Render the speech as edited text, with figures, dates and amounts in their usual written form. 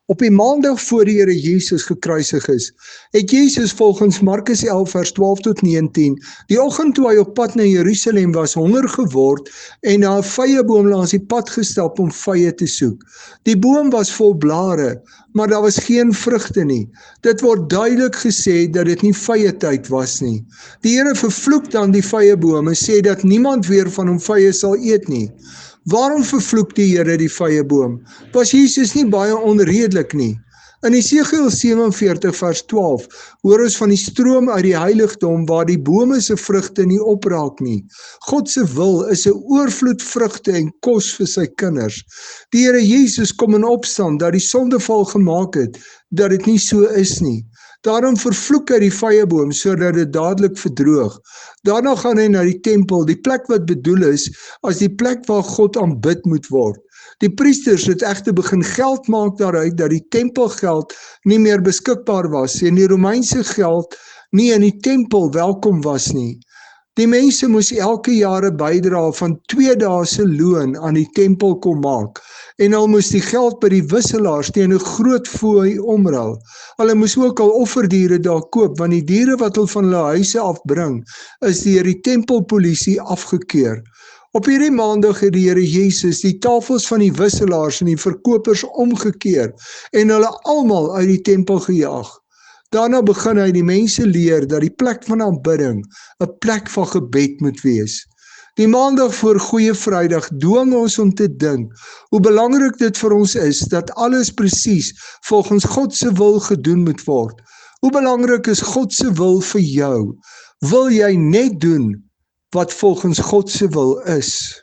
Op die maandag voor die Here Jesus gekruisig is, het Jesus volgens Markus 11 vers 12 tot 19, die oggend toe hy op pad na Jerusalem was, honger geword en na 'n vyeboom langs die pad gestap om vye te soek. Die boom was vol blare, maar daar was geen vrugte nie. Dit word duidelik gesê dat dit nie vye tyd was nie. Die Here vervloek dan die vyeboom en sê dat niemand weer van hom vye sal eet nie. Waarom vervloek die Here die vyeboom? Was Jesus nie baie onredelik nie? In Esegiel 47 vers 12 hoor ons van die stroom uit die heiligdom waar die bome se vrugte nie opraak nie. God se wil is 'n oorvloed vrugte en kos vir sy kinders. Die Here Jesus kom in opstand dat die sondeval gemaak het, dat dit nie so is nie. Daarom vervloek hy die vyeboom sodat dit dadelik verdroog. Daarna gaan hy na die tempel, die plek wat bedoel is as die plek waar God aanbid moet word. Die priesters het egter begin geld maak daaruit dat die tempelgeld nie meer beskikbaar was en die Romeinse geld nie in die tempel welkom was nie. Die mense moes elke jaar 'n bydrae van 2 dae se loon aan die tempel kom maak en hulle moes die geld by die wisselaars teen 'n groot fooi omruil. Hulle moes ook al offerdiere daar koop want die diere wat hulle van hulle huise afbring is deur die tempelpolisie afgekeur. Op hierdie maandag het die Here Jesus die tafels van die wisselaars en die verkopers omgekeer en hulle almal uit die tempel gejaag. Daarna begin hy die mense leer dat die plek van aanbidding 'n plek van gebed moet wees. Die maandag voor Goeie Vrydag dwing ons om te dink hoe belangrik dit vir ons is dat alles presies volgens God se wil gedoen moet word. Hoe belangrik is God se wil vir jou? Wil jy net doen wat volgens God se wil is?